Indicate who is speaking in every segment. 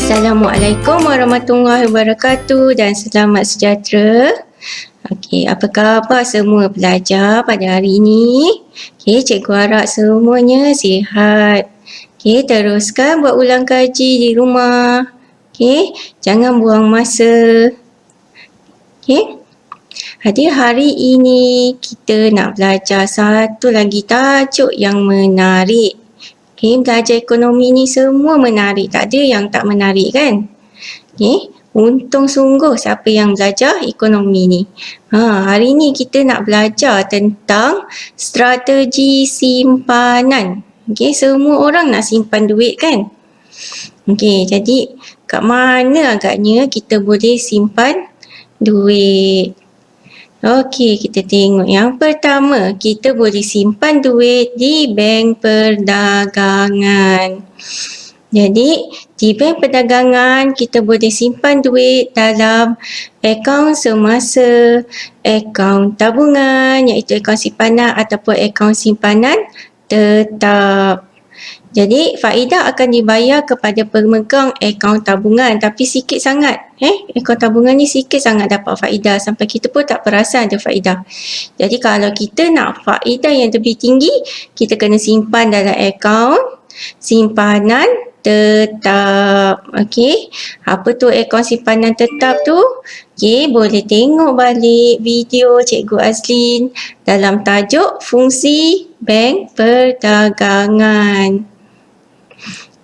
Speaker 1: Assalamualaikum warahmatullahi wabarakatuh dan selamat sejahtera. Okey, apa khabar semua pelajar pada hari ini? Okey, cikgu harap semuanya sihat. Okey, teruskan buat ulang kaji di rumah. Okey, jangan buang masa. Okey. Jadi hari ini kita nak belajar satu lagi tajuk yang menarik. Okey, belajar ekonomi ni semua menarik, tak ada yang tak menarik kan? Okey, untung sungguh siapa yang belajar ekonomi ni. Hari ni kita nak belajar tentang strategi simpanan. Okey, semua orang nak simpan duit kan? Okey, jadi kat mana agaknya kita boleh simpan duit? Okey, kita tengok yang pertama, kita boleh simpan duit di bank perdagangan. Jadi, di bank perdagangan kita boleh simpan duit dalam akaun semasa, akaun tabungan iaitu akaun simpanan ataupun akaun simpanan tetap. Jadi, faedah akan dibayar kepada pemegang akaun tabungan tapi sikit sangat. Akaun tabungan ni sikit sangat dapat faedah sampai kita pun tak perasan ada faedah. Jadi, kalau kita nak faedah yang lebih tinggi, kita kena simpan dalam akaun simpanan tetap. Okey, apa tu akaun simpanan tetap tu? Okey, boleh tengok balik video Cikgu Azlin dalam tajuk fungsi bank perdagangan.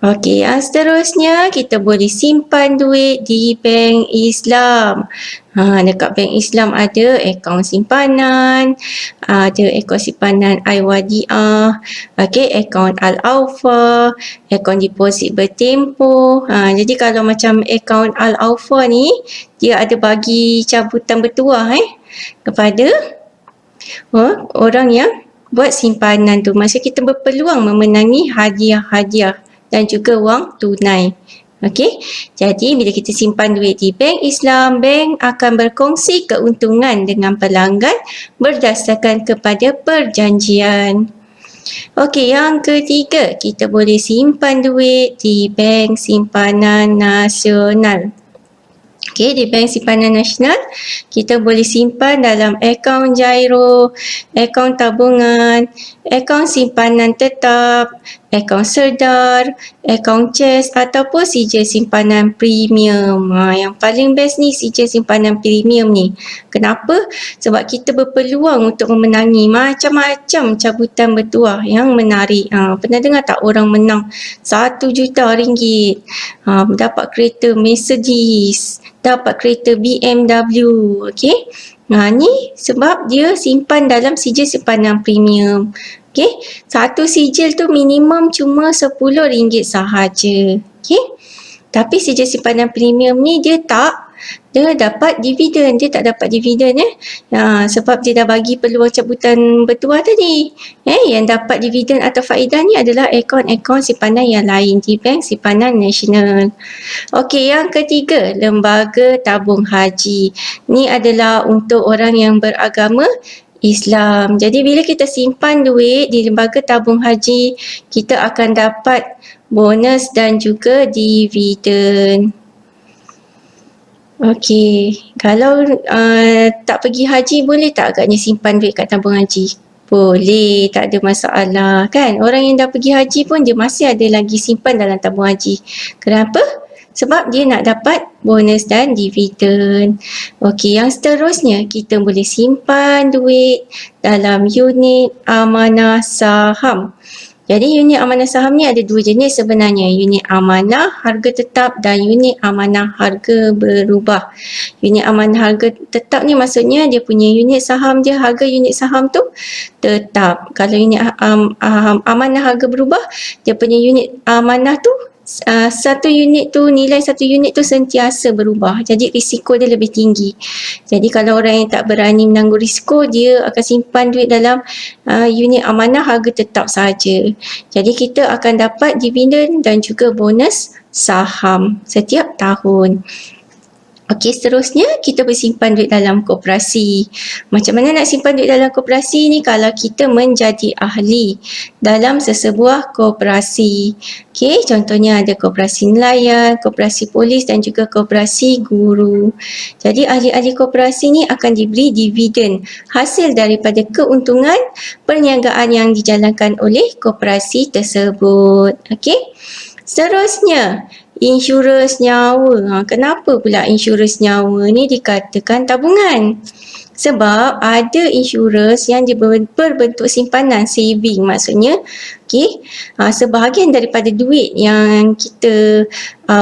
Speaker 1: Okey, yang seterusnya kita boleh simpan duit di bank Islam. Dekat bank Islam ada akaun simpanan, ada akaun simpanan Al-Wadiah, okey, akaun Al-Awfa, akaun deposit bertempoh. Jadi kalau macam akaun Al-Awfa ni, dia ada bagi cabutan bertuah kepada orang yang buat simpanan tu. Maksudnya kita berpeluang memenangi hadiah-hadiah dan juga wang tunai. Okey, jadi bila kita simpan duit di bank Islam, bank akan berkongsi keuntungan dengan pelanggan berdasarkan kepada perjanjian. Okey, yang ketiga, kita boleh simpan duit di bank simpanan nasional. Okey, di bank simpanan nasional, kita boleh simpan dalam akaun Jairo, akaun tabungan, akaun simpanan tetap, akaun Serdar, akaun CHES ataupun sijil simpanan premium. Yang paling best ni sijil simpanan premium ni. Kenapa? Sebab kita berpeluang untuk memenangi macam-macam cabutan bertuah yang menarik. Pernah dengar tak orang menang 1 juta ringgit, dapat kereta Mercedes, dapat kereta BMW. Okey, ni sebab dia simpan dalam sijil simpanan premium. Okey, satu sijil tu minimum cuma RM10 sahaja. Okey, tapi sijil simpanan premium ni dia dapat dividen. Dia tak dapat dividen sebab dia dah bagi peluang cabutan bertuah tadi. Yang dapat dividen atau faedah ni adalah akaun-akaun simpanan yang lain di bank simpanan nasional. Okey, yang ketiga, lembaga tabung haji. Ni adalah untuk orang yang beragama Islam. Jadi bila kita simpan duit di lembaga tabung haji, kita akan dapat bonus dan juga dividen. Okey, kalau tak pergi haji, boleh tak agaknya simpan duit kat tabung haji? Boleh, tak ada masalah kan. Orang yang dah pergi haji pun dia masih ada lagi simpan dalam tabung haji. Kenapa? Sebab dia nak dapat bonus dan dividen. Okey, yang seterusnya kita boleh simpan duit dalam unit amanah saham. Jadi unit amanah saham ni ada 2 jenis sebenarnya. Unit amanah harga tetap dan unit amanah harga berubah. Unit amanah harga tetap ni maksudnya dia punya unit saham dia, harga unit saham tu tetap. Kalau unit amanah harga berubah, dia punya unit amanah tu nilai satu unit tu sentiasa berubah. Jadi risiko dia lebih tinggi. Jadi kalau orang yang tak berani menanggung risiko, dia akan simpan duit dalam unit amanah harga tetap saja. Jadi kita akan dapat dividen dan juga bonus saham setiap tahun. Okey, seterusnya kita bersimpan duit dalam koperasi. Macam mana nak simpan duit dalam koperasi ni? Kalau kita menjadi ahli dalam sesebuah koperasi. Okey, contohnya ada koperasi nelayan, koperasi polis dan juga koperasi guru. Jadi ahli-ahli koperasi ni akan diberi dividen hasil daripada keuntungan perniagaan yang dijalankan oleh koperasi tersebut. Okey. Seterusnya, insurans nyawa. Kenapa pula insurans nyawa ni dikatakan tabungan? Sebab ada insurans yang berbentuk simpanan, saving maksudnya. Okay, sebahagian daripada duit yang kita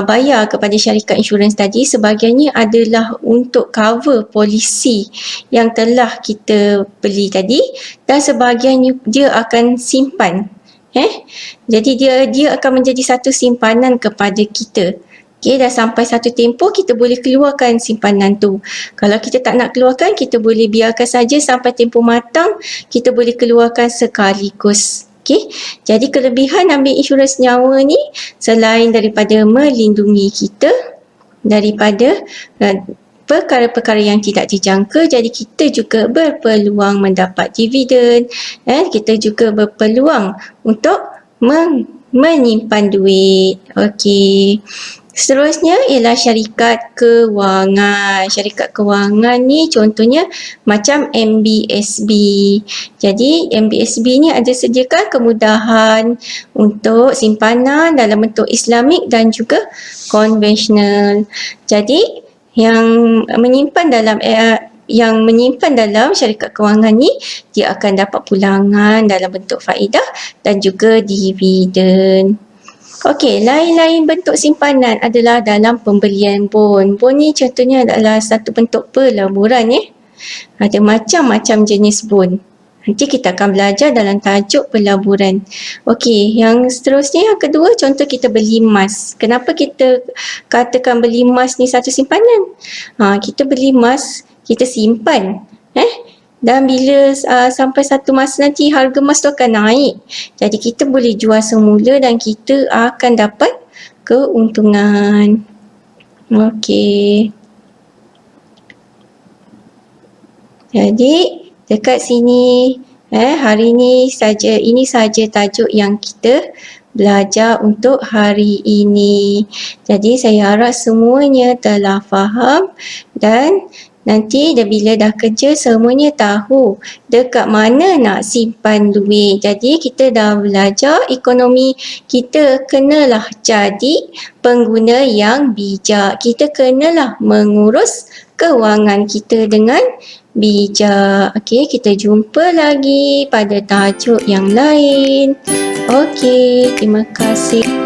Speaker 1: bayar kepada syarikat insurans tadi, sebahagiannya adalah untuk cover polisi yang telah kita beli tadi, dan sebahagiannya dia akan simpan. Jadi dia akan menjadi satu simpanan kepada kita. Okay, dah sampai satu tempoh kita boleh keluarkan simpanan tu. Kalau kita tak nak keluarkan, kita boleh biarkan saja sampai tempoh matang, kita boleh keluarkan sekaligus. Okay, jadi kelebihan ambil insurans nyawa ni, selain daripada melindungi kita daripada perkara-perkara yang tidak dijangka, jadi kita juga berpeluang mendapat dividen, kita juga berpeluang untuk menyimpan duit. Okey. Seterusnya ialah syarikat kewangan. Syarikat kewangan ni contohnya macam MBSB. Jadi MBSB ni ada sediakan kemudahan untuk simpanan dalam bentuk Islamik dan juga konvensional. Jadi yang menyimpan dalam syarikat kewangan ni, dia akan dapat pulangan dalam bentuk faedah dan juga dividen. Okey, lain-lain bentuk simpanan adalah dalam pembelian bon. Bon ni contohnya adalah satu bentuk pelaburan ya. Ada macam-macam jenis bon. Nanti kita akan belajar dalam tajuk pelaburan. Okey, yang seterusnya yang kedua, contoh kita beli emas. Kenapa kita katakan beli emas ni satu simpanan? Kita beli emas, kita simpan. Dan bila sampai satu masa nanti harga emas tu akan naik. Jadi kita boleh jual semula dan kita akan dapat keuntungan. Okey. Jadi dekat sini hari ini saja tajuk yang kita belajar untuk hari ini. Jadi saya harap semuanya telah faham dan nanti bila dah kerja semuanya tahu dekat mana nak simpan duit. Jadi kita dah belajar ekonomi, kita kenalah jadi pengguna yang bijak. Kita kenalah mengurus kewangan kita dengan bijak. Okey, kita jumpa lagi pada tajuk yang lain. Okey, terima kasih.